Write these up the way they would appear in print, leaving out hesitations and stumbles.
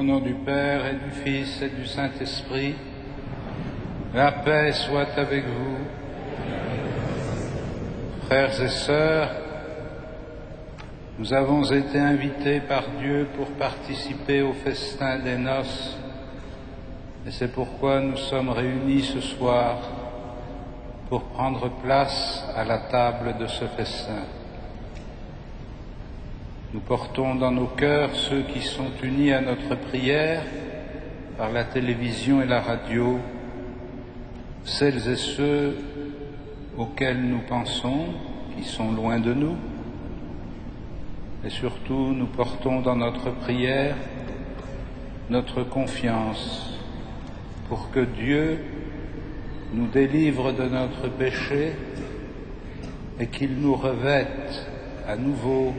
Au nom du Père et du Fils et du Saint-Esprit, la paix soit avec vous. Frères et sœurs, nous avons été invités par Dieu pour participer au festin des noces, et c'est pourquoi nous sommes réunis ce soir pour prendre place à la table de ce festin. Nous portons dans nos cœurs ceux qui sont unis à notre prière par la télévision et la radio, celles et ceux auxquels nous pensons, qui sont loin de nous, et surtout nous portons dans notre prière notre confiance pour que Dieu nous délivre de notre péché et qu'il nous revête à nouveau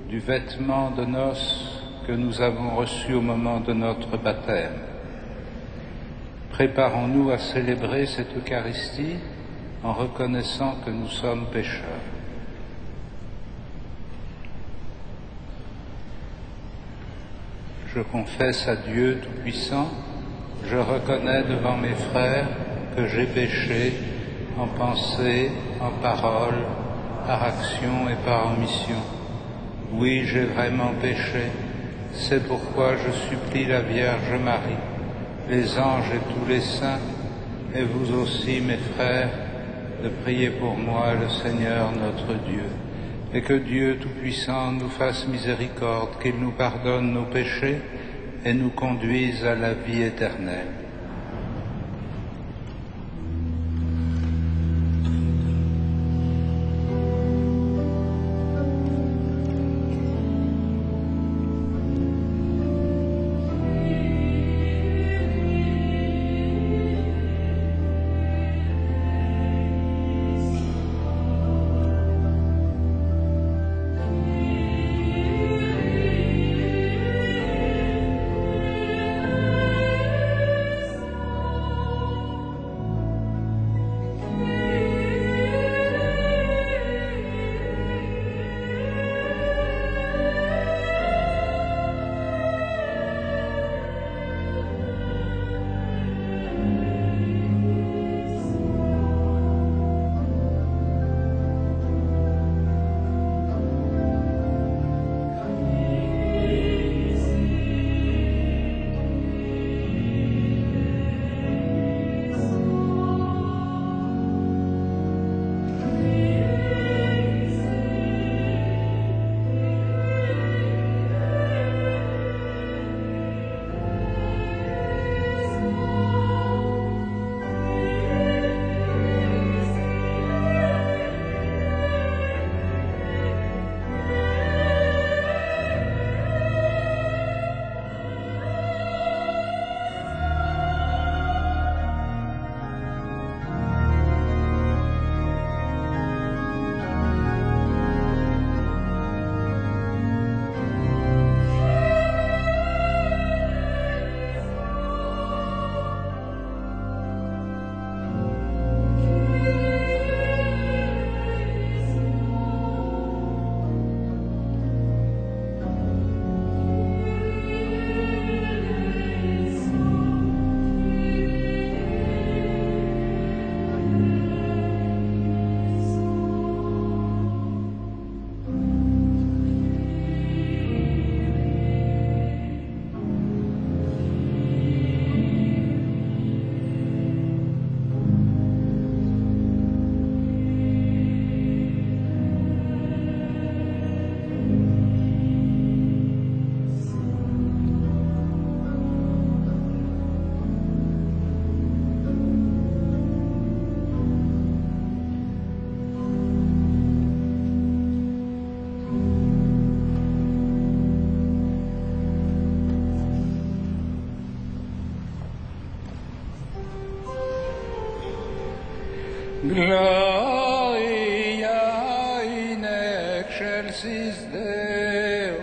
du vêtement de noces que nous avons reçu au moment de notre baptême. Préparons-nous à célébrer cette Eucharistie en reconnaissant que nous sommes pécheurs. Je confesse à Dieu Tout-Puissant, je reconnais devant mes frères que j'ai péché en pensée, en parole, par action et par omission. Oui, j'ai vraiment péché, c'est pourquoi je supplie la Vierge Marie, les anges et tous les saints, et vous aussi, mes frères, de prier pour moi, le Seigneur notre Dieu, et que Dieu Tout-Puissant nous fasse miséricorde, qu'il nous pardonne nos péchés et nous conduise à la vie éternelle. Gloria in excelsis Deo.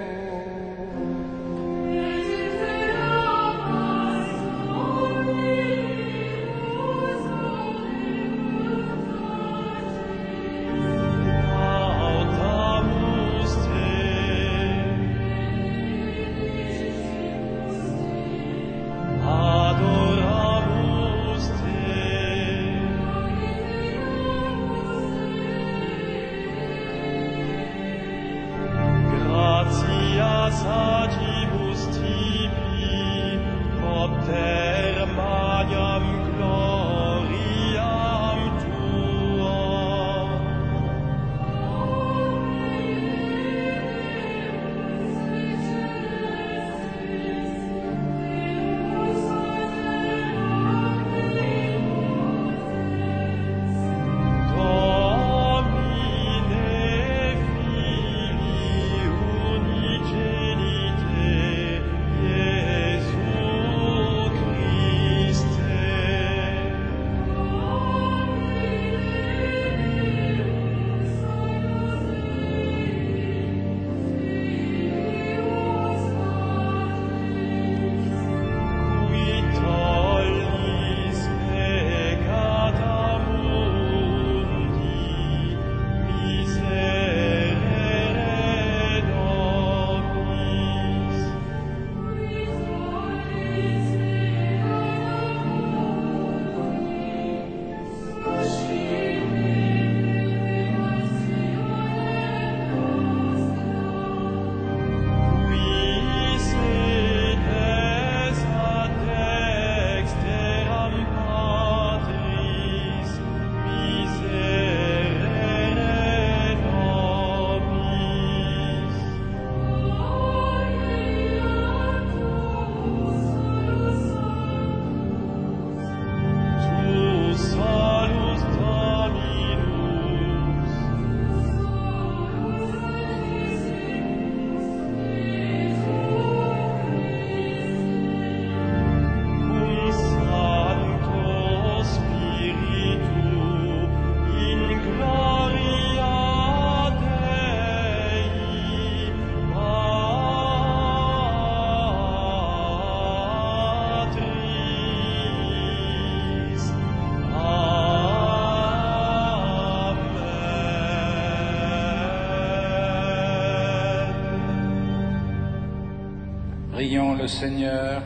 Prions le Seigneur.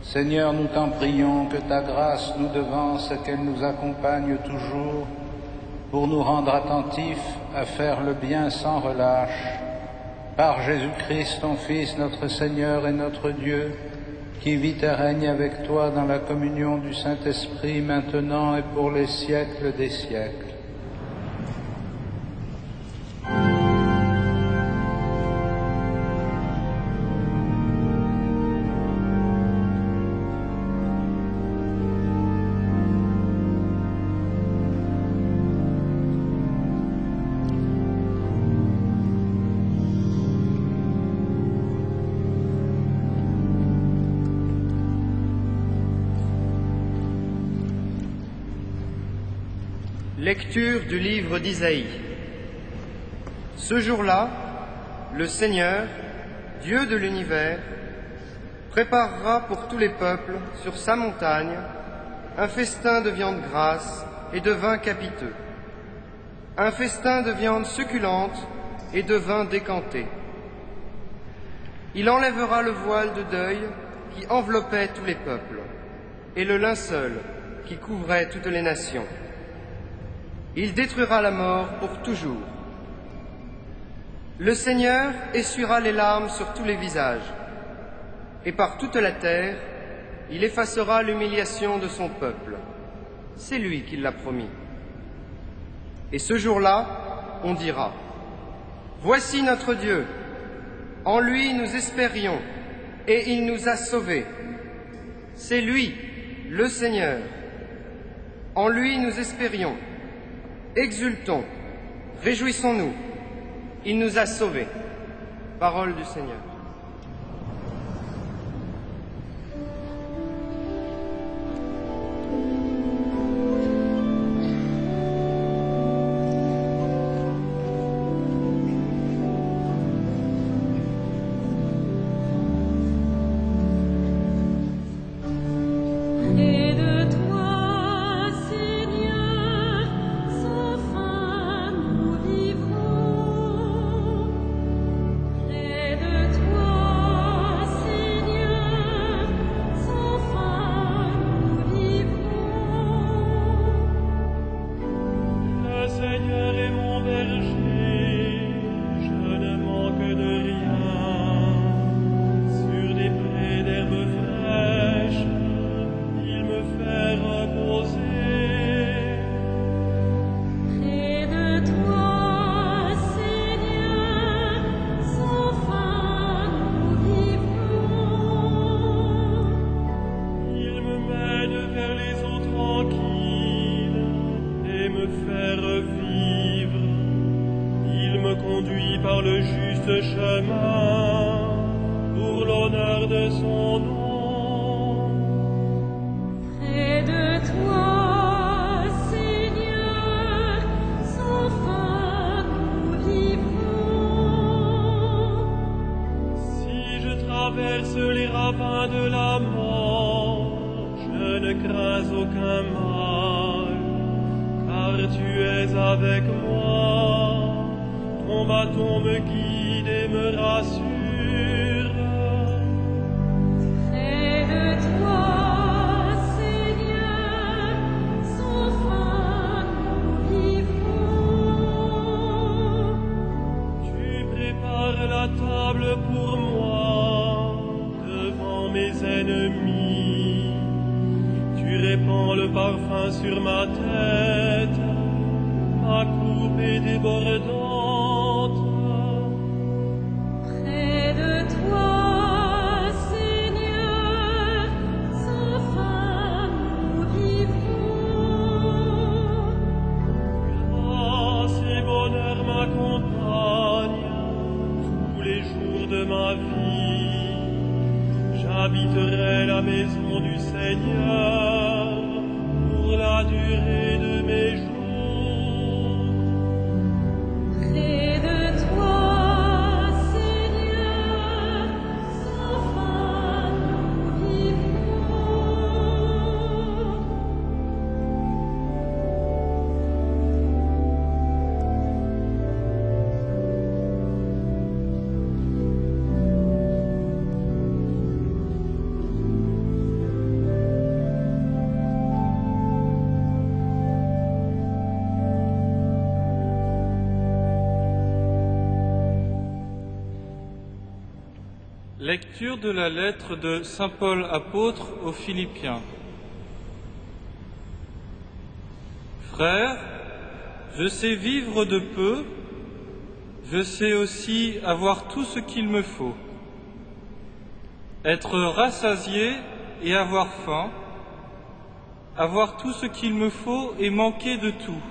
Seigneur, nous t'en prions que ta grâce nous devance et qu'elle nous accompagne toujours pour nous rendre attentifs à faire le bien sans relâche. Par Jésus-Christ, ton Fils, notre Seigneur et notre Dieu, qui vit et règne avec toi dans la communion du Saint-Esprit, maintenant et pour les siècles des siècles. Lecture du livre d'Isaïe. Ce jour-là, le Seigneur, Dieu de l'univers, préparera pour tous les peuples, sur sa montagne, un festin de viande grasse et de vin capiteux, un festin de viande succulente et de vin décanté. Il enlèvera le voile de deuil qui enveloppait tous les peuples et le linceul qui couvrait toutes les nations. Il détruira la mort pour toujours. Le Seigneur essuiera les larmes sur tous les visages, et par toute la terre, il effacera l'humiliation de son peuple. C'est lui qui l'a promis. Et ce jour-là, on dira : voici notre Dieu. En lui nous espérions, et il nous a sauvés. C'est lui, le Seigneur. En lui nous espérions. Exultons, réjouissons-nous, il nous a sauvés. Parole du Seigneur. Par le juste chemin, pour l'honneur de son nom. Près de toi, Seigneur, sans fin nous vivrons. Si je traverse les ravins de la mort, je ne crains aucun mal, car tu es avec moi. Ton bâton me guide et me rassure. Près de toi, Seigneur, sans fin nous vivrons. Tu prépares la table pour moi, devant mes ennemis. Tu répands le parfum sur ma tête, ma coupe est débordante. Près de toi, Seigneur, sans fin nous vivrons. Grâce et bonheur m'accompagnent tous les jours de ma vie. J'habiterai la maison du Seigneur pour la durée de mes jours. Près de toi, Seigneur, sans fin nous vivrons. Lecture de la lettre de saint Paul apôtre aux Philippiens. Frères, je sais vivre de peu, je sais aussi avoir tout ce qu'il me faut. Être rassasié et avoir faim, avoir tout ce qu'il me faut et manquer de tout.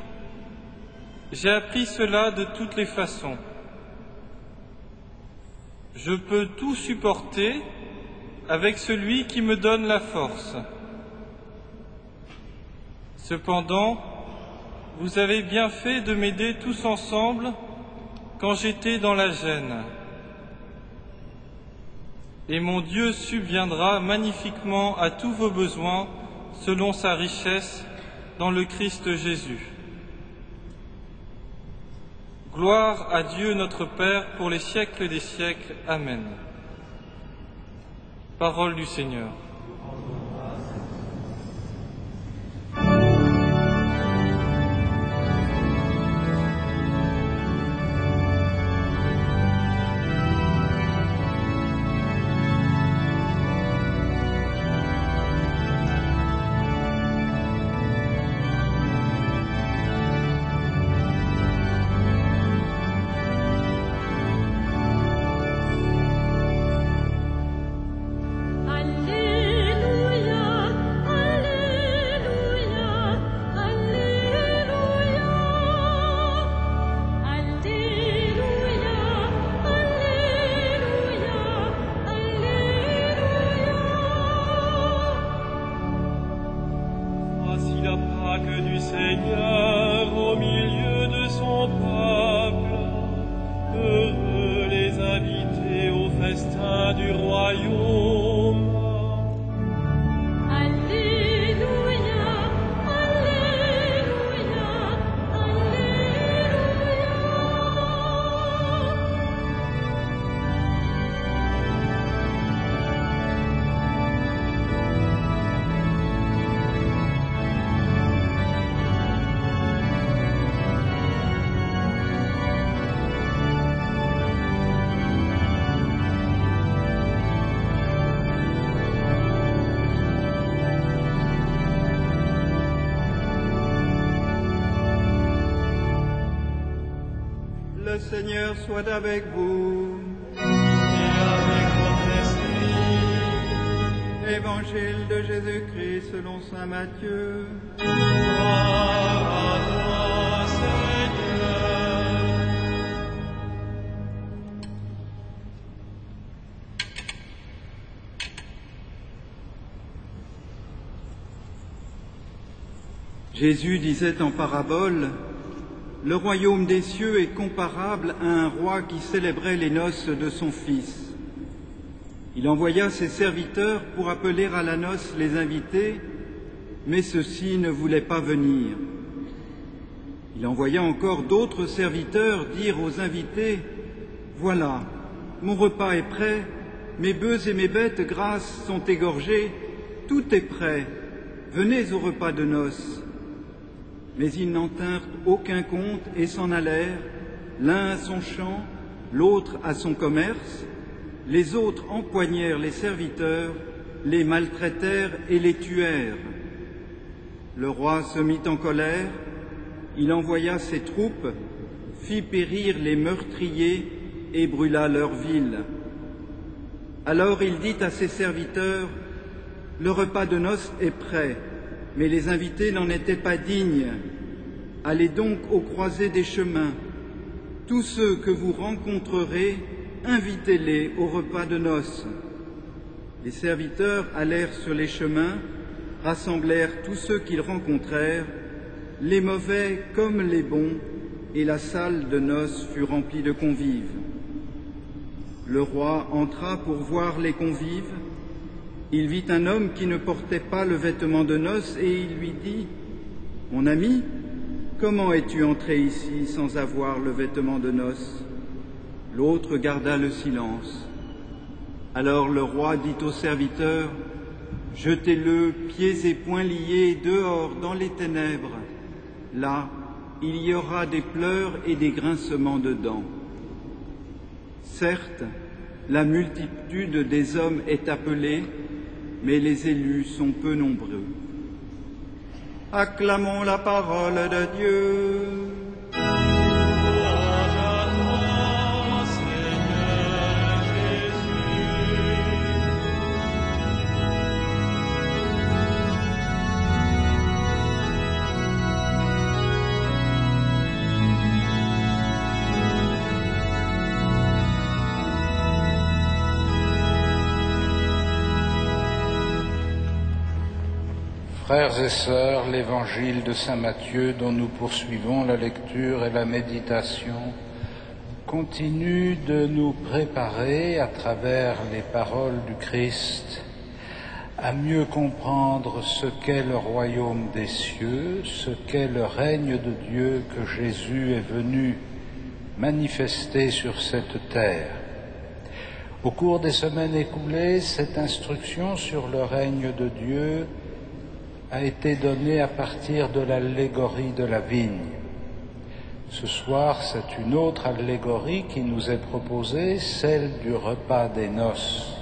J'ai appris cela de toutes les façons. Je peux tout supporter avec celui qui me donne la force. Cependant, vous avez bien fait de m'aider tous ensemble quand j'étais dans la gêne. Et mon Dieu subviendra magnifiquement à tous vos besoins selon sa richesse dans le Christ Jésus. Gloire à Dieu notre Père pour les siècles des siècles. Amen. Parole du Seigneur. Le Seigneur soit avec vous. Et avec votre esprit. Évangile de Jésus-Christ selon saint Matthieu. Gloire à toi, Seigneur. Jésus disait en parabole: le royaume des cieux est comparable à un roi qui célébrait les noces de son fils. Il envoya ses serviteurs pour appeler à la noce les invités, mais ceux-ci ne voulaient pas venir. Il envoya encore d'autres serviteurs dire aux invités: voilà, mon repas est prêt, mes bœufs et mes bêtes grasses sont égorgés, tout est prêt, venez au repas de noces. Mais ils n'en tinrent aucun compte et s'en allèrent, l'un à son champ, l'autre à son commerce. Les autres empoignèrent les serviteurs, les maltraitèrent et les tuèrent. Le roi se mit en colère, il envoya ses troupes, fit périr les meurtriers et brûla leur ville. Alors il dit à ses serviteurs: le repas de noces est prêt, mais les invités n'en étaient pas dignes. Allez donc aux croisées des chemins. Tous ceux que vous rencontrerez, invitez-les au repas de noces. Les serviteurs allèrent sur les chemins, rassemblèrent tous ceux qu'ils rencontrèrent, les mauvais comme les bons, et la salle de noces fut remplie de convives. Le roi entra pour voir les convives. Il vit un homme qui ne portait pas le vêtement de noces et il lui dit: mon ami, comment es-tu entré ici sans avoir le vêtement de noces? L'autre garda le silence. Alors le roi dit aux serviteurs: jetez-le pieds et poings liés dehors dans les ténèbres. Là, il y aura des pleurs et des grincements de dents. Certes, La multitude des hommes est appelée, mais les élus sont peu nombreux. Acclamons la parole de Dieu. Louange à toi, Seigneur Jésus. Frères et sœurs, l'évangile de saint Matthieu dont nous poursuivons la lecture et la méditation continue de nous préparer à travers les paroles du Christ à mieux comprendre ce qu'est le royaume des cieux, ce qu'est le règne de Dieu que Jésus est venu manifester sur cette terre. Au cours des semaines écoulées, cette instruction sur le règne de Dieu a été donnée à partir de l'allégorie de la vigne. Ce soir, c'est une autre allégorie qui nous est proposée, celle du repas des noces.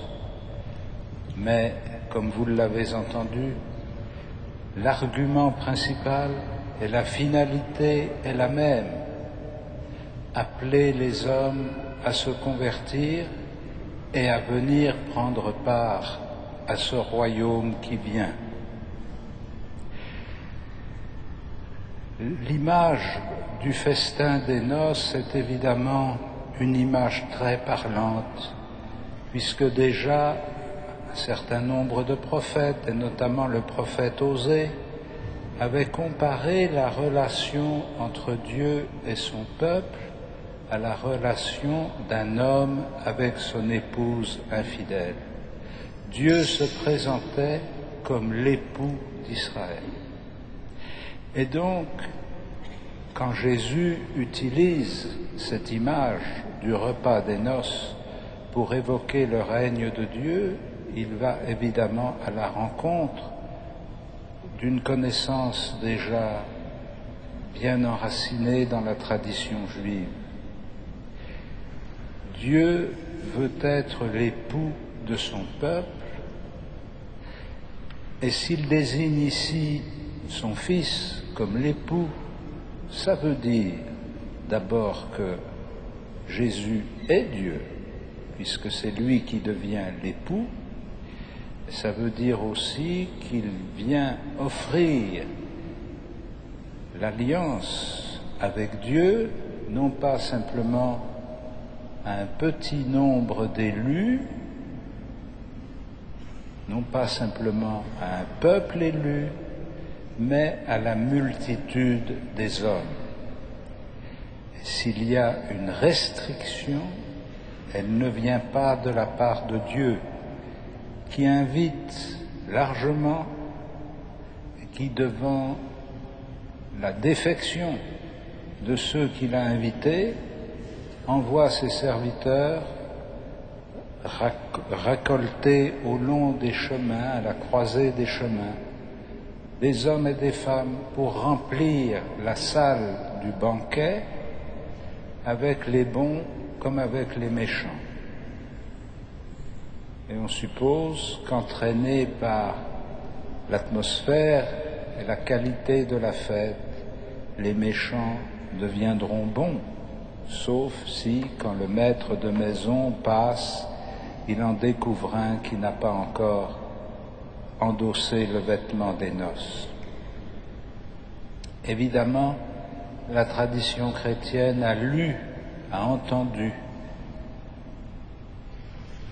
Mais, comme vous l'avez entendu, l'argument principal et la finalité est la même. Appeler les hommes à se convertir et à venir prendre part à ce royaume qui vient. L'image du festin des noces est évidemment une image très parlante, puisque déjà un certain nombre de prophètes, et notamment le prophète Osée, avaient comparé la relation entre Dieu et son peuple à la relation d'un homme avec son épouse infidèle. Dieu se présentait comme l'époux d'Israël. Et donc, quand Jésus utilise cette image du repas des noces pour évoquer le règne de Dieu, il va évidemment à la rencontre d'une connaissance déjà bien enracinée dans la tradition juive. Dieu veut être l'époux de son peuple, et s'il désigne ici son Fils comme l'époux, ça veut dire d'abord que Jésus est Dieu, puisque c'est lui qui devient l'époux. Ça veut dire aussi qu'il vient offrir l'alliance avec Dieu, non pas simplement à un petit nombre d'élus, non pas simplement à un peuple élu, mais à la multitude des hommes. Et s'il y a une restriction, elle ne vient pas de la part de Dieu, qui invite largement et qui, devant la défection de ceux qu'il a invités, envoie ses serviteurs récolter au long des chemins, à la croisée des chemins, des hommes et des femmes pour remplir la salle du banquet avec les bons comme avec les méchants. Et on suppose qu'entraînés par l'atmosphère et la qualité de la fête, les méchants deviendront bons, sauf si, quand le maître de maison passe, il en découvre un qui n'a pas encore endosser le vêtement des noces. Évidemment, la tradition chrétienne a lu, a entendu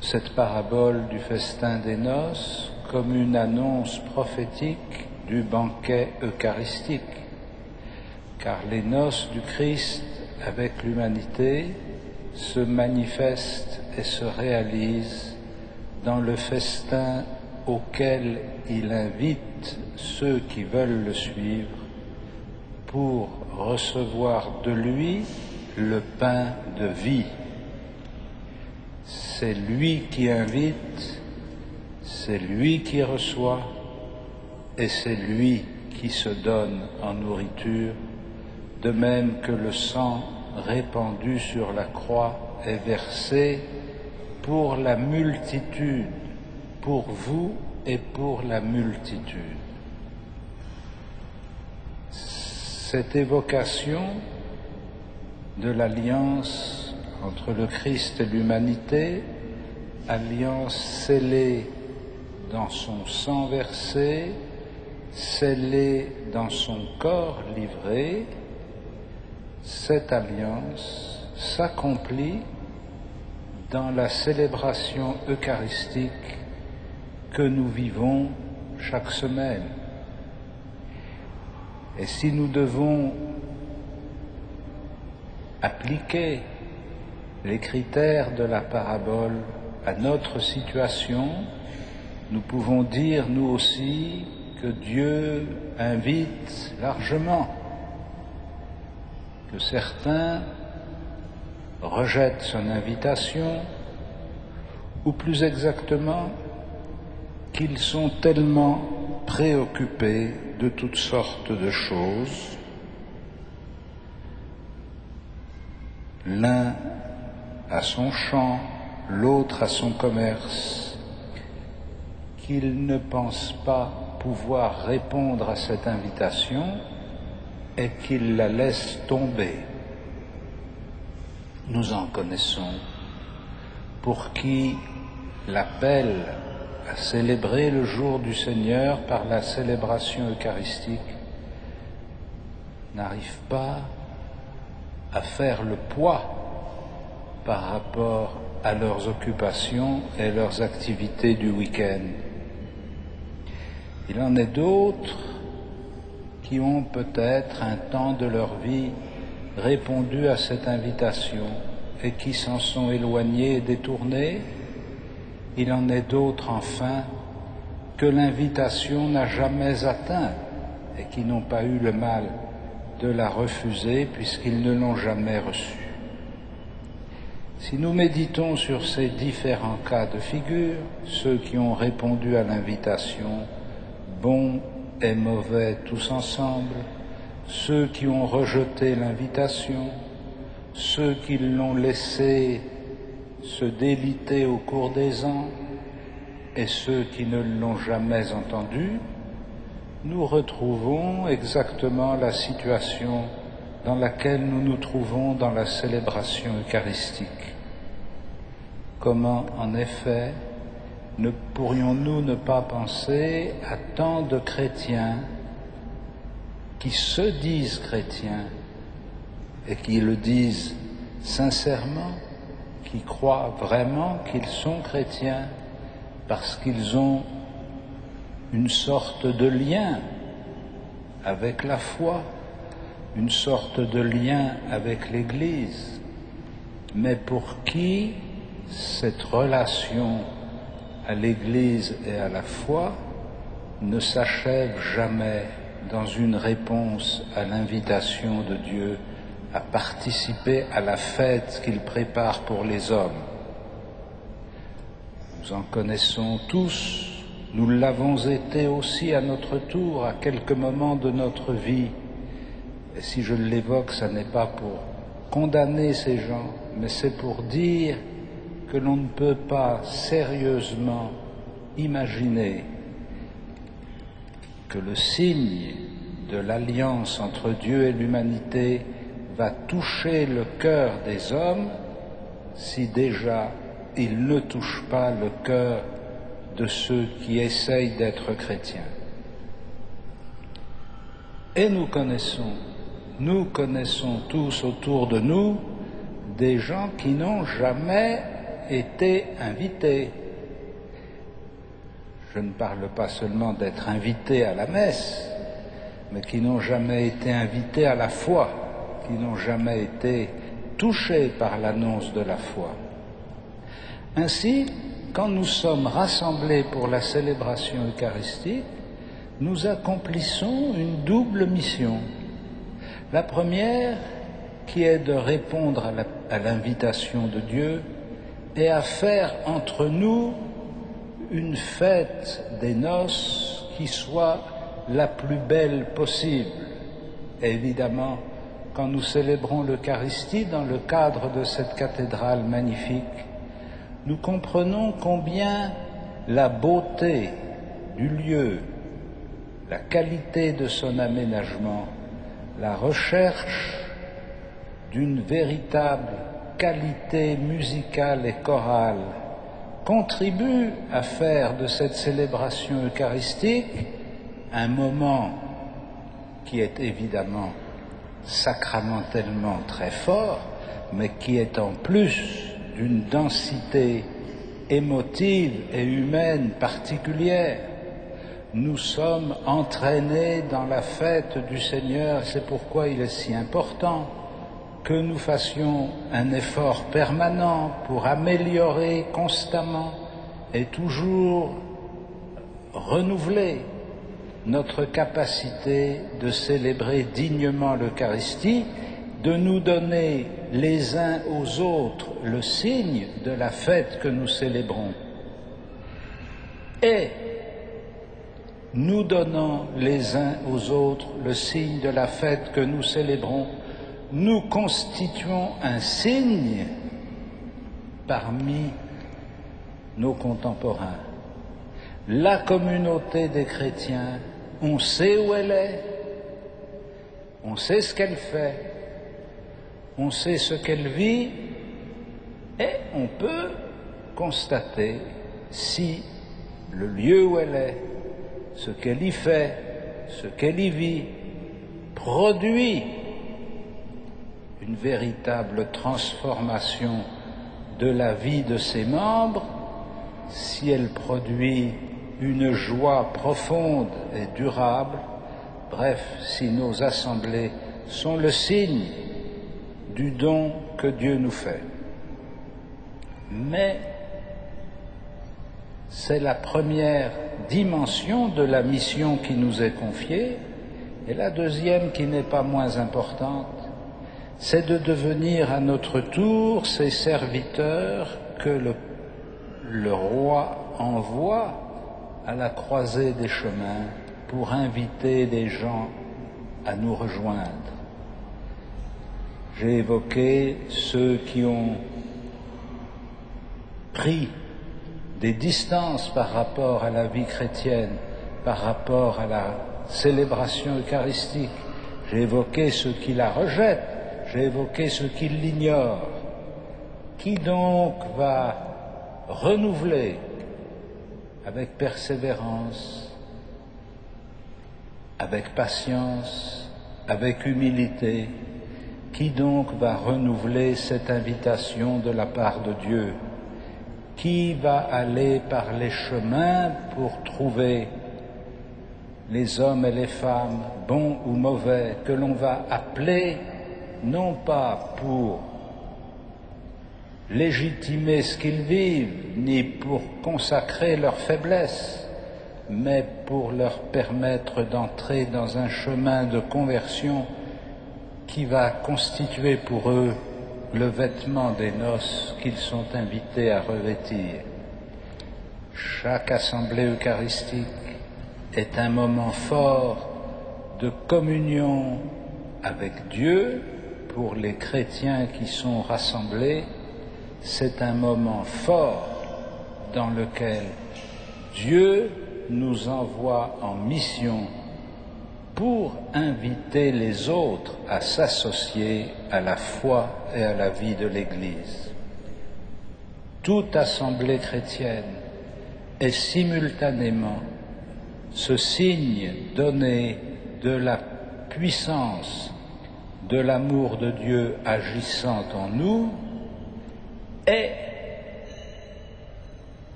cette parabole du festin des noces comme une annonce prophétique du banquet eucharistique, car les noces du Christ avec l'humanité se manifestent et se réalisent dans le festin auquel il invite ceux qui veulent le suivre pour recevoir de lui le pain de vie. C'est lui qui invite, c'est lui qui reçoit et c'est lui qui se donne en nourriture, de même que le sang répandu sur la croix est versé pour la multitude, pour vous et pour la multitude. Cette évocation de l'alliance entre le Christ et l'humanité, alliance scellée dans son sang versé, scellée dans son corps livré, cette alliance s'accomplit dans la célébration eucharistique que nous vivons chaque semaine. Et si nous devons appliquer les critères de la parabole à notre situation, nous pouvons dire, nous aussi, que Dieu invite largement, que certains rejettent son invitation, ou plus exactement, qu'ils sont tellement préoccupés de toutes sortes de choses, l'un à son champ, l'autre à son commerce, qu'ils ne pensent pas pouvoir répondre à cette invitation et qu'ils la laissent tomber. Nous en connaissons pour qui l'appel à célébrer le jour du Seigneur par la célébration eucharistique n'arrive pas à faire le poids par rapport à leurs occupations et leurs activités du week-end. Il en est d'autres qui ont peut-être un temps de leur vie répondu à cette invitation et qui s'en sont éloignés et détournés. Il en est d'autres, enfin, que l'invitation n'a jamais atteint et qui n'ont pas eu le mal de la refuser puisqu'ils ne l'ont jamais reçue. Si nous méditons sur ces différents cas de figure, ceux qui ont répondu à l'invitation, bons et mauvais tous ensemble, ceux qui ont rejeté l'invitation, ceux qui l'ont laissé se déliter au cours des ans et ceux qui ne l'ont jamais entendu, nous retrouvons exactement la situation dans laquelle nous nous trouvons dans la célébration eucharistique. Comment, en effet, ne pourrions-nous ne pas penser à tant de chrétiens qui se disent chrétiens et qui le disent sincèrement, qui croient vraiment qu'ils sont chrétiens parce qu'ils ont une sorte de lien avec la foi, une sorte de lien avec l'Église, mais pour qui cette relation à l'Église et à la foi ne s'achève jamais dans une réponse à l'invitation de Dieu à participer à la fête qu'il prépare pour les hommes. Nous en connaissons tous, nous l'avons été aussi à notre tour à quelques moments de notre vie. Et si je l'évoque, ça n'est pas pour condamner ces gens, mais c'est pour dire que l'on ne peut pas sérieusement imaginer que le signe de l'alliance entre Dieu et l'humanité va toucher le cœur des hommes si déjà il ne touche pas le cœur de ceux qui essayent d'être chrétiens. Et nous connaissons tous autour de nous des gens qui n'ont jamais été invités. Je ne parle pas seulement d'être invités à la messe, mais qui n'ont jamais été invités à la foi, qui n'ont jamais été touchés par l'annonce de la foi. Ainsi, quand nous sommes rassemblés pour la célébration eucharistique, nous accomplissons une double mission. La première, qui est de répondre à l'invitation de Dieu et à faire entre nous une fête des noces qui soit la plus belle possible. Et évidemment, quand nous célébrons l'Eucharistie dans le cadre de cette cathédrale magnifique, nous comprenons combien la beauté du lieu, la qualité de son aménagement, la recherche d'une véritable qualité musicale et chorale contribue à faire de cette célébration eucharistique un moment qui est évidemment sacramentellement très fort, mais qui est en plus d'une densité émotive et humaine particulière. Nous sommes entraînés dans la fête du Seigneur, c'est pourquoi il est si important que nous fassions un effort permanent pour améliorer constamment et toujours renouveler notre capacité de célébrer dignement l'Eucharistie, de nous donner les uns aux autres le signe de la fête que nous célébrons. Et nous donnons les uns aux autres le signe de la fête que nous célébrons, nous constituons un signe parmi nos contemporains. La communauté des chrétiens, on sait où elle est, on sait ce qu'elle fait, on sait ce qu'elle vit, et on peut constater si le lieu où elle est, ce qu'elle y fait, ce qu'elle y vit, produit une véritable transformation de la vie de ses membres, si elle produit une joie profonde et durable, bref, si nos assemblées sont le signe du don que Dieu nous fait. Mais c'est la première dimension de la mission qui nous est confiée, et la deuxième, qui n'est pas moins importante, c'est de devenir à notre tour ces serviteurs que le roi envoie à la croisée des chemins pour inviter les gens à nous rejoindre. J'ai évoqué ceux qui ont pris des distances par rapport à la vie chrétienne, par rapport à la célébration eucharistique. J'ai évoqué ceux qui la rejettent, j'ai évoqué ceux qui l'ignorent. Qui donc va renouveler avec persévérance, avec patience, avec humilité, qui donc va renouveler cette invitation de la part de Dieu? Qui va aller par les chemins pour trouver les hommes et les femmes, bons ou mauvais, que l'on va appeler non pas pour légitimer ce qu'ils vivent, ni pour consacrer leur faiblesse, mais pour leur permettre d'entrer dans un chemin de conversion qui va constituer pour eux le vêtement des noces qu'ils sont invités à revêtir. Chaque assemblée eucharistique est un moment fort de communion avec Dieu pour les chrétiens qui sont rassemblés. C'est un moment fort dans lequel Dieu nous envoie en mission pour inviter les autres à s'associer à la foi et à la vie de l'Église. Toute assemblée chrétienne est simultanément ce signe donné de la puissance de l'amour de Dieu agissant en nous et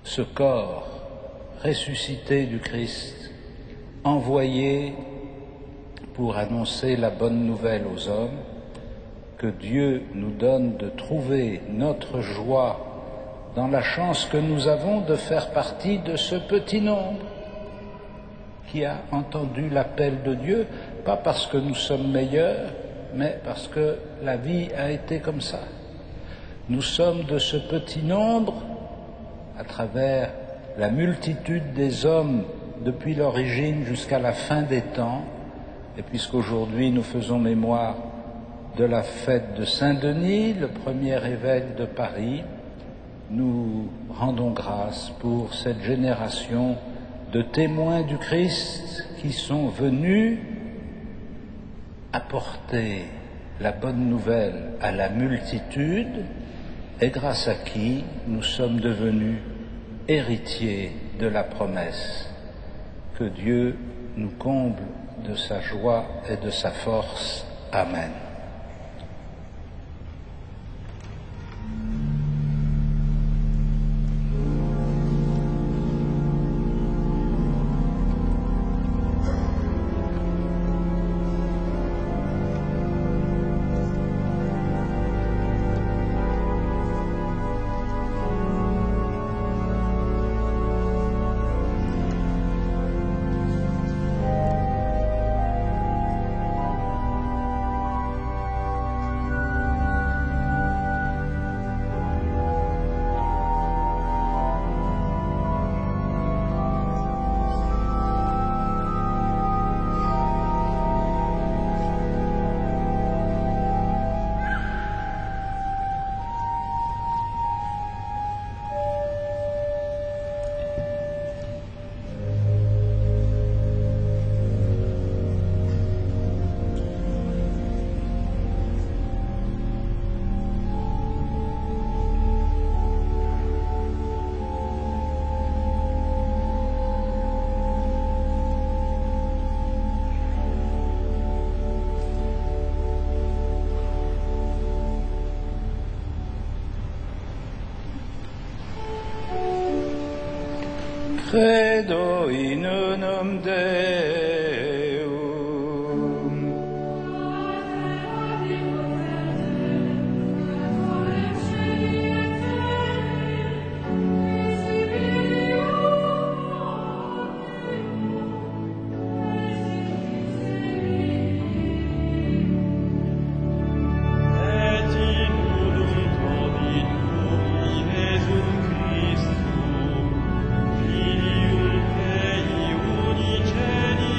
ce corps ressuscité du Christ, envoyé pour annoncer la bonne nouvelle aux hommes, que Dieu nous donne de trouver notre joie dans la chance que nous avons de faire partie de ce petit nombre qui a entendu l'appel de Dieu, pas parce que nous sommes meilleurs, mais parce que la vie a été comme ça. Nous sommes de ce petit nombre, à travers la multitude des hommes depuis l'origine jusqu'à la fin des temps, et puisqu'aujourd'hui nous faisons mémoire de la fête de Saint-Denis, le premier évêque de Paris, nous rendons grâce pour cette génération de témoins du Christ qui sont venus apporter la bonne nouvelle à la multitude et grâce à qui nous sommes devenus héritiers de la promesse. Que Dieu nous comble de sa joie et de sa force. Amen. Credo in unum Deum. Filium Dei unicelli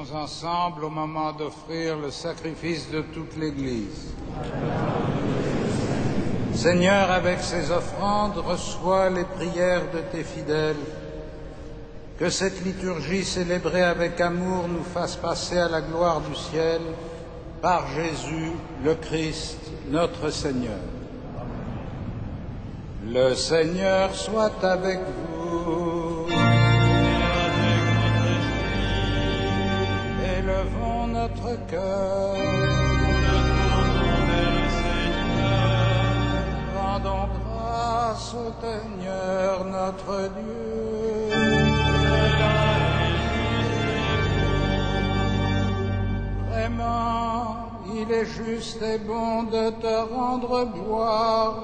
prions ensemble au moment d'offrir le sacrifice de toute l'Église. Seigneur, avec ces offrandes, reçois les prières de tes fidèles. Que cette liturgie célébrée avec amour nous fasse passer à la gloire du ciel par Jésus, le Christ, notre Seigneur. Le Seigneur soit avec vous. Élevons notre cœur. Rendons grâce au Seigneur notre Dieu. Vraiment, il est juste et bon de te rendre gloire.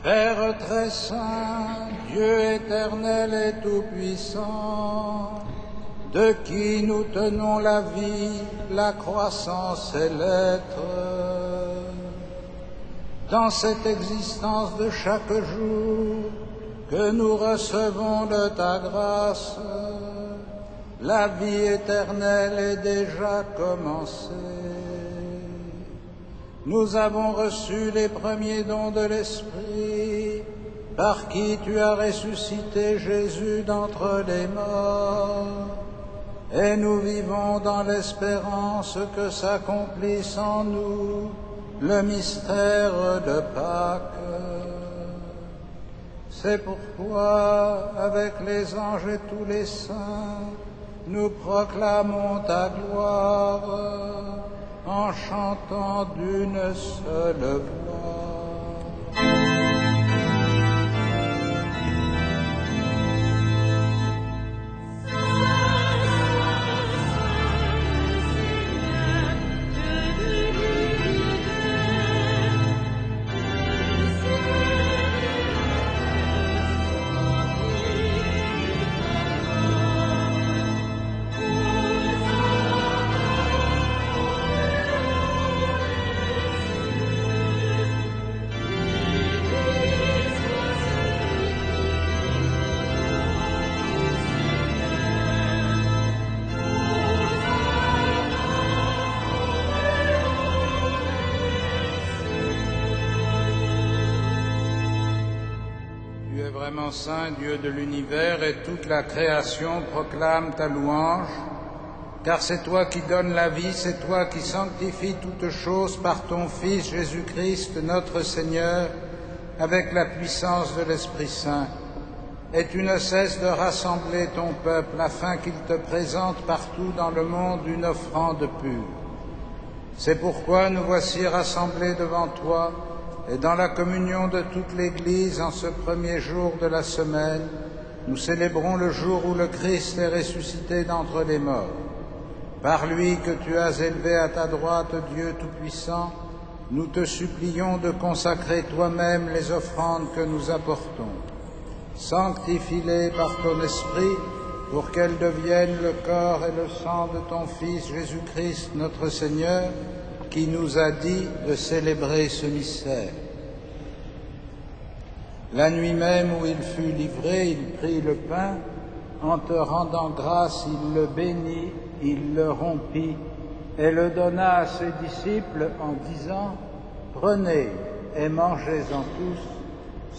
Père très saint, Dieu éternel et tout-puissant, de qui nous tenons la vie, la croissance et l'être. Dans cette existence de chaque jour que nous recevons de ta grâce, la vie éternelle est déjà commencée. Nous avons reçu les premiers dons de l'Esprit, par qui tu as ressuscité Jésus d'entre les morts, et nous vivons dans l'espérance que s'accomplisse en nous le mystère de Pâques. C'est pourquoi, avec les anges et tous les saints, nous proclamons ta gloire en chantant d'une seule voix. Vraiment saint, Dieu de l'univers, et toute la création proclame ta louange, car c'est toi qui donnes la vie, c'est toi qui sanctifies toutes choses par ton Fils Jésus-Christ, notre Seigneur, avec la puissance de l'Esprit Saint. Et tu ne cesses de rassembler ton peuple afin qu'il te présente partout dans le monde une offrande pure. C'est pourquoi nous voici rassemblés devant toi, et dans la communion de toute l'Église, en ce premier jour de la semaine, nous célébrons le jour où le Christ est ressuscité d'entre les morts. Par lui que tu as élevé à ta droite, Dieu Tout-Puissant, nous te supplions de consacrer toi-même les offrandes que nous apportons. Sanctifie-les par ton Esprit, pour qu'elles deviennent le corps et le sang de ton Fils Jésus-Christ, notre Seigneur, qui nous a dit de célébrer ce mystère. La nuit même où il fut livré, il prit le pain, en te rendant grâce, il le bénit, il le rompit et le donna à ses disciples en disant : « Prenez et mangez-en tous,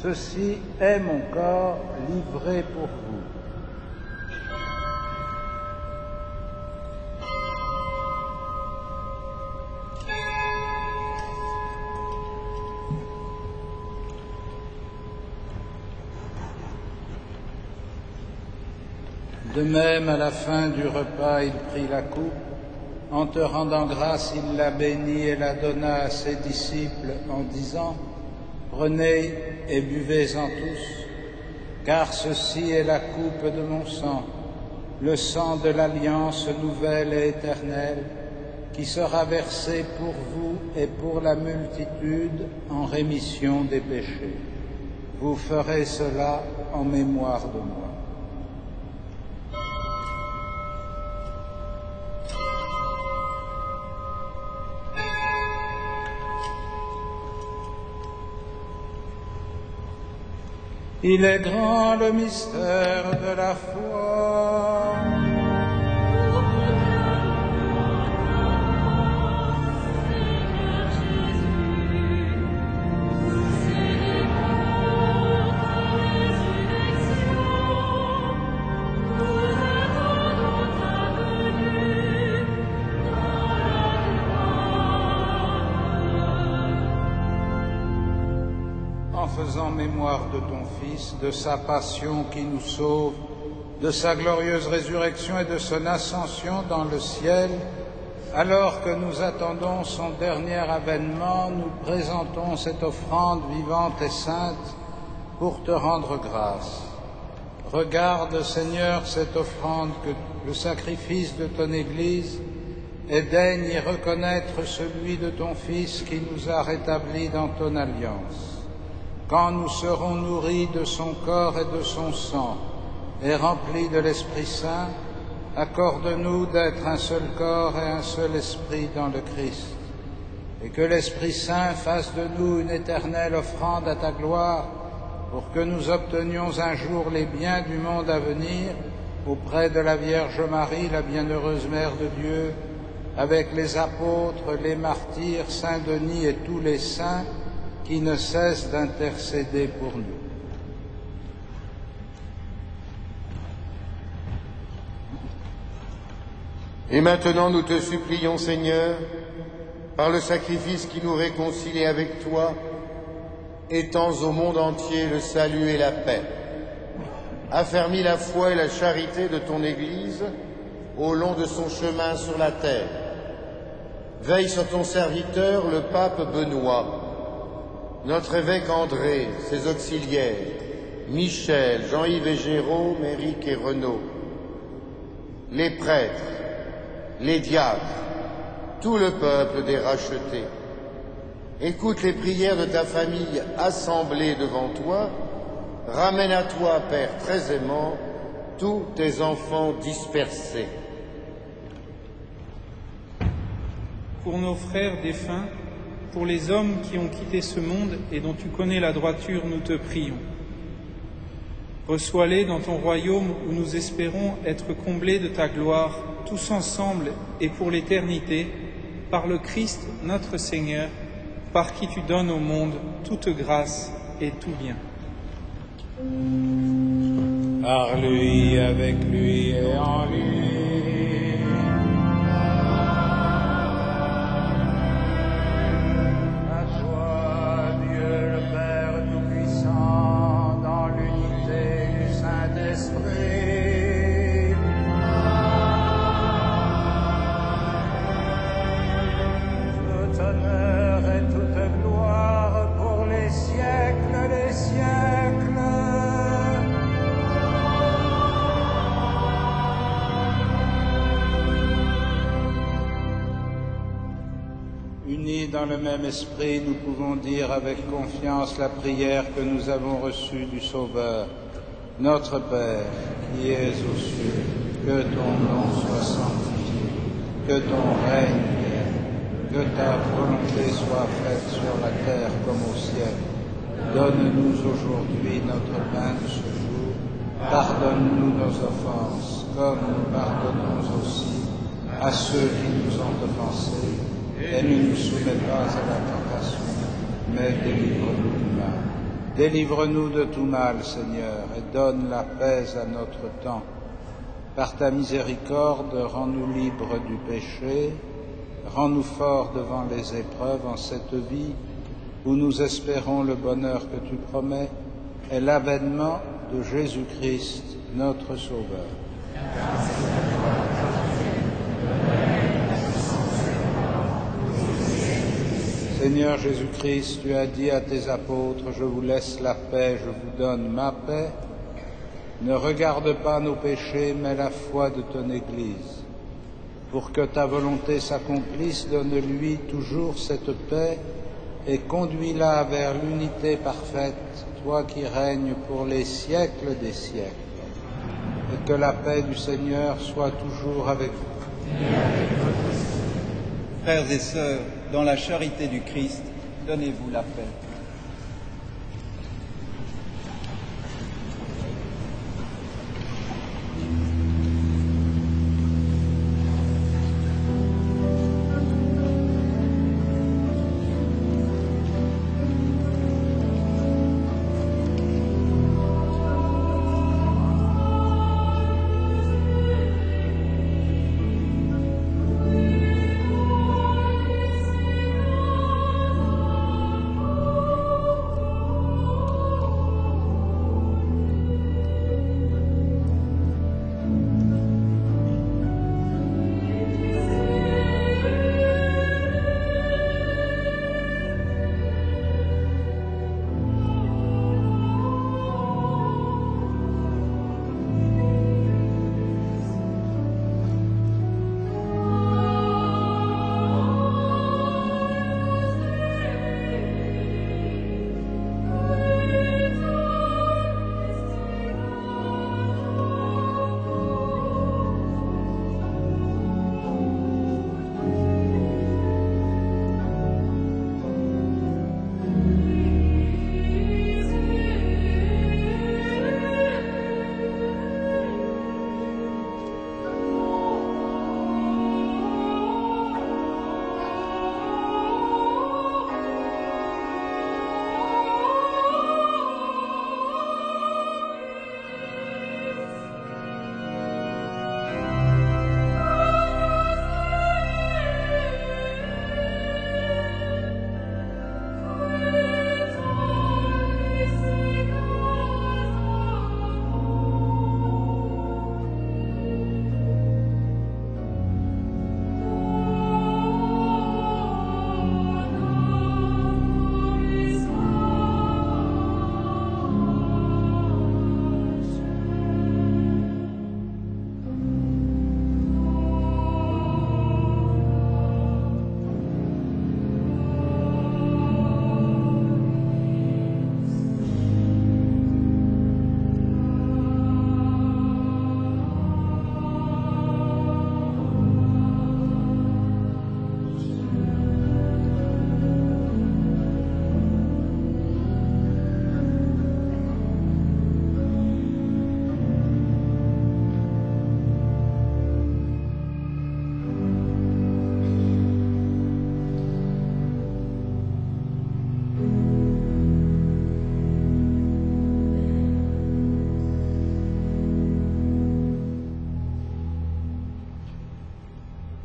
ceci est mon corps livré pour vous. » De même, à la fin du repas, il prit la coupe. En te rendant grâce, il la bénit et la donna à ses disciples en disant : « Prenez et buvez-en tous, car ceci est la coupe de mon sang, le sang de l'alliance nouvelle et éternelle, qui sera versé pour vous et pour la multitude en rémission des péchés. Vous ferez cela en mémoire de moi. » Il est grand le mystère de la foi. faisant mémoire de ton Fils, de sa passion qui nous sauve, de sa glorieuse résurrection et de son ascension dans le ciel, alors que nous attendons son dernier avènement, nous présentons cette offrande vivante et sainte pour te rendre grâce. Regarde, Seigneur, cette offrande, le sacrifice de ton Église, et daigne y reconnaître celui de ton Fils qui nous a rétablis dans ton alliance. Quand nous serons nourris de son corps et de son sang, et remplis de l'Esprit Saint, accorde-nous d'être un seul corps et un seul esprit dans le Christ, et que l'Esprit Saint fasse de nous une éternelle offrande à ta gloire, pour que nous obtenions un jour les biens du monde à venir, auprès de la Vierge Marie, la bienheureuse Mère de Dieu, avec les apôtres, les martyrs, Saint Denis et tous les saints qui ne cessent d'intercéder pour nous. Et maintenant, nous te supplions, Seigneur, par le sacrifice qui nous réconcilie avec toi, étends au monde entier le salut et la paix. Affermis la foi et la charité de ton Église au long de son chemin sur la terre. Veille sur ton serviteur, le pape Benoît, notre évêque André, ses auxiliaires, Michel, Jean-Yves et Jérôme, Éric et Renaud, les prêtres, les diacres, tout le peuple des rachetés. Écoute les prières de ta famille assemblée devant toi. Ramène à toi, Père très aimant, tous tes enfants dispersés. Pour nos frères défunts, pour les hommes qui ont quitté ce monde et dont tu connais la droiture, nous te prions. Reçois-les dans ton royaume où nous espérons être comblés de ta gloire, tous ensemble et pour l'éternité, par le Christ notre Seigneur, par qui tu donnes au monde toute grâce et tout bien. Par lui, avec lui et en lui. À toi, Dieu le Père Tout-Puissant, dans l'unité du Saint-Esprit. Tout honneur et toute gloire pour les siècles des siècles. Unis dans le même esprit, nous pouvons dire avec confiance la prière que nous avons reçue du Sauveur. Notre Père, qui es aux cieux, que ton nom soit sanctifié, que ton règne vienne, que ta volonté soit faite sur la terre comme au ciel. Donne-nous aujourd'hui notre pain de ce jour. Pardonne-nous nos offenses, comme nous pardonnons aussi à ceux qui nous ont offensés. Et ne nous soumets pas à la tentation, mais délivre-nous du mal. Délivre-nous de tout mal, Seigneur, et donne la paix à notre temps. Par ta miséricorde, rends-nous libres du péché, rends-nous forts devant les épreuves en cette vie où nous espérons le bonheur que tu promets et l'avènement de Jésus-Christ, notre Sauveur. Seigneur Jésus-Christ, tu as dit à tes apôtres, je vous laisse la paix, je vous donne ma paix. Ne regarde pas nos péchés, mais la foi de ton Église. Pour que ta volonté s'accomplisse, donne-lui toujours cette paix et conduis-la vers l'unité parfaite, toi qui règnes pour les siècles des siècles. Et que la paix du Seigneur soit toujours avec vous. Frères et sœurs, dans la charité du Christ, donnez-vous la paix.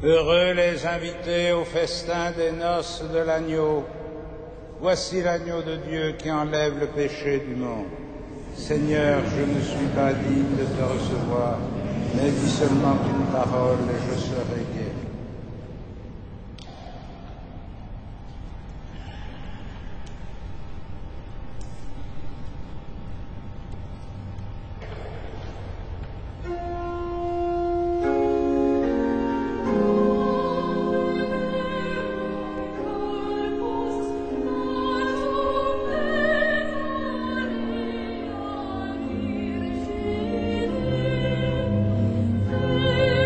Heureux les invités au festin des noces de l'agneau. Voici l'agneau de Dieu qui enlève le péché du monde. Seigneur, je ne suis pas digne de te recevoir, mais dis seulement une parole et je serai guéri. Maria,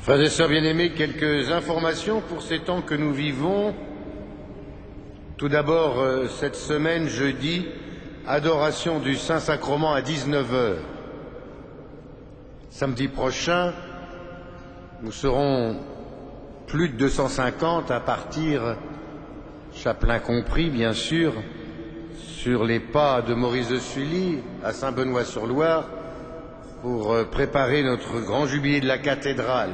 Frères et sœurs bien-aimés, quelques informations pour ces temps que nous vivons. Tout d'abord, cette semaine, jeudi, adoration du Saint-Sacrement à 19h. Samedi prochain, nous serons plus de 250 à partir, chapelain compris bien sûr, sur les pas de Maurice de Sully à Saint-Benoît-sur-Loire pour préparer notre grand jubilé de la cathédrale.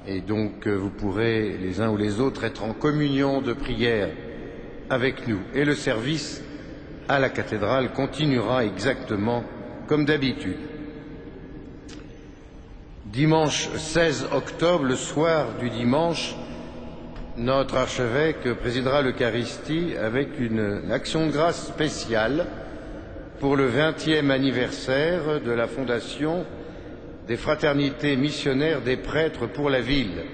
Et donc vous pourrez les uns ou les autres être en communion de prière avec nous. Et le service à la cathédrale continuera exactement comme d'habitude. Dimanche 16 octobre, le soir du dimanche, notre archevêque présidera l'Eucharistie avec une action de grâce spéciale pour le 20e anniversaire de la fondation des fraternités missionnaires des prêtres pour la ville.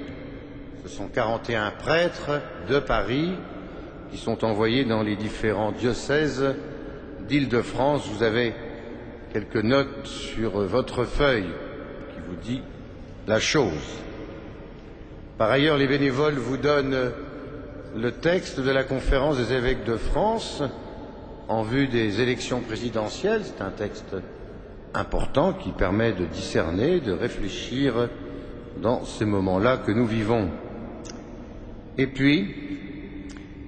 Ce sont 41 prêtres de Paris qui sont envoyés dans les différents diocèses d'Île-de-France. Vous avez quelques notes sur votre feuille qui vous dit la chose. Par ailleurs, les bénévoles vous donnent le texte de la conférence des évêques de France en vue des élections présidentielles. C'est un texte important qui permet de discerner, de réfléchir dans ces moments-là que nous vivons. Et puis,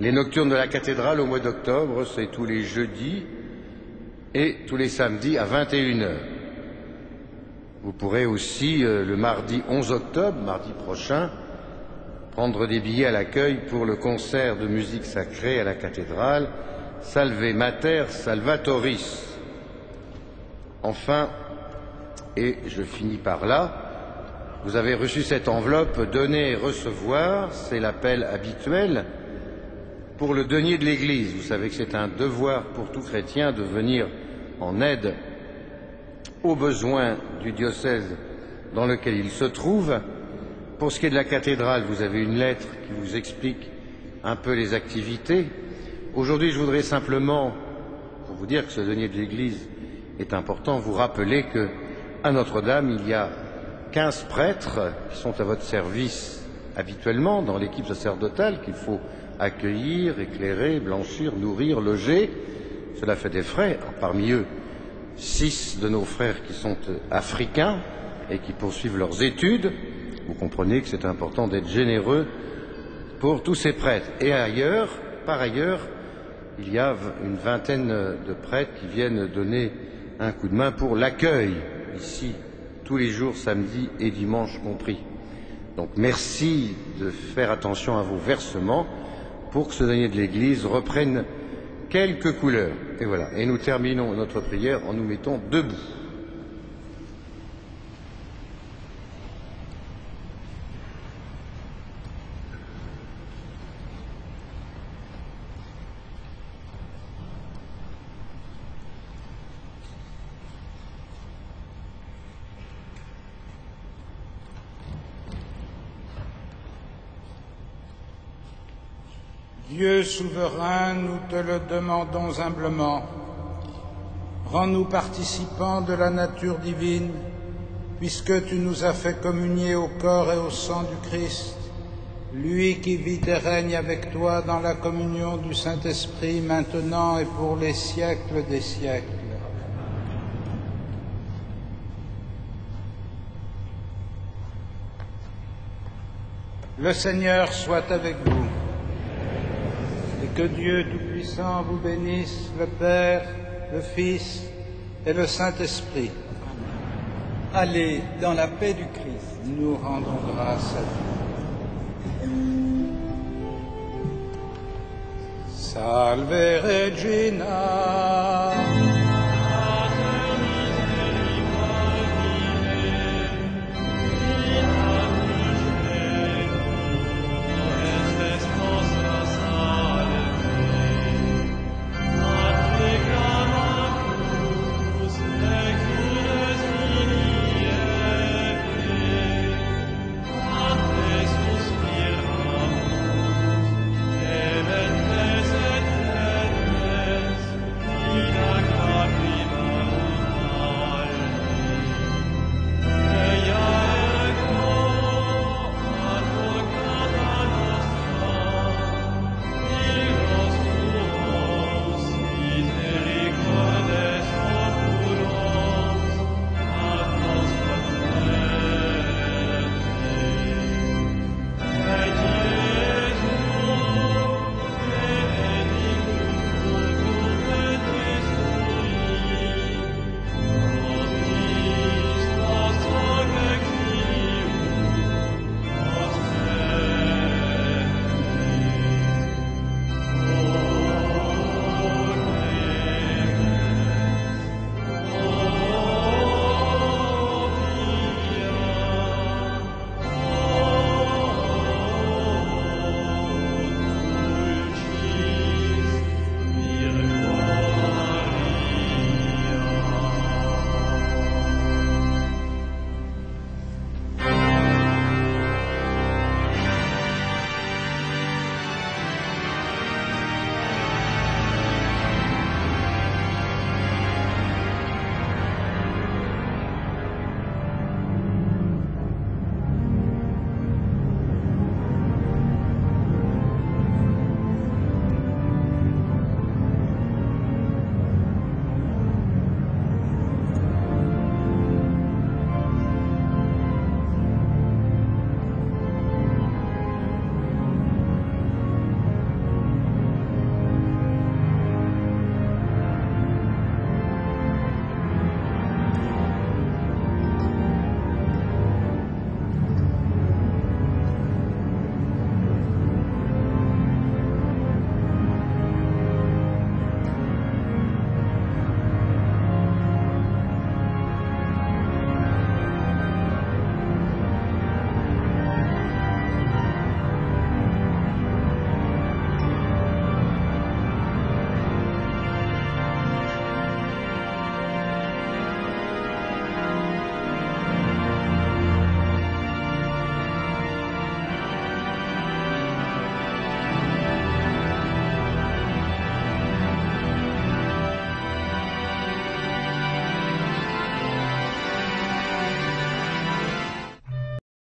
les nocturnes de la cathédrale au mois d'octobre, c'est tous les jeudis et tous les samedis à 21h. Vous pourrez aussi, le mardi 11 octobre, mardi prochain, prendre des billets à l'accueil pour le concert de musique sacrée à la cathédrale Salve Mater Salvatoris. Enfin, et je finis par là, vous avez reçu cette enveloppe « Donner et recevoir », c'est l'appel habituel pour le denier de l'Église. Vous savez que c'est un devoir pour tout chrétien de venir en aide aux besoins du diocèse dans lequel il se trouve. Pour ce qui est de la cathédrale, vous avez une lettre qui vous explique un peu les activités. Aujourd'hui, je voudrais simplement, pour vous dire que ce denier de l'Église est important, vous rappeler que à Notre-Dame, il y a 15 prêtres qui sont à votre service habituellement dans l'équipe sacerdotale qu'il faut accueillir, éclairer, blanchir, nourrir, loger. Cela fait des frais. Parmi eux, 6 de nos frères qui sont africains et qui poursuivent leurs études. Vous comprenez que c'est important d'être généreux pour tous ces prêtres. Et ailleurs, par ailleurs, il y a une vingtaine de prêtres qui viennent donner un coup de main pour l'accueil, ici, tous les jours, samedi et dimanche compris. Donc merci de faire attention à vos versements pour que ce denier de l'Église reprenne quelques couleurs. Et voilà. Et nous terminons notre prière en nous mettant debout. Dieu souverain, nous te le demandons humblement. Rends-nous participants de la nature divine, puisque tu nous as fait communier au corps et au sang du Christ, lui qui vit et règne avec toi dans la communion du Saint-Esprit, maintenant et pour les siècles des siècles. Le Seigneur soit avec vous. Que Dieu Tout-Puissant vous bénisse, le Père, le Fils et le Saint-Esprit. Allez dans la paix du Christ. Nous rendons grâce à Dieu. Salve Regina.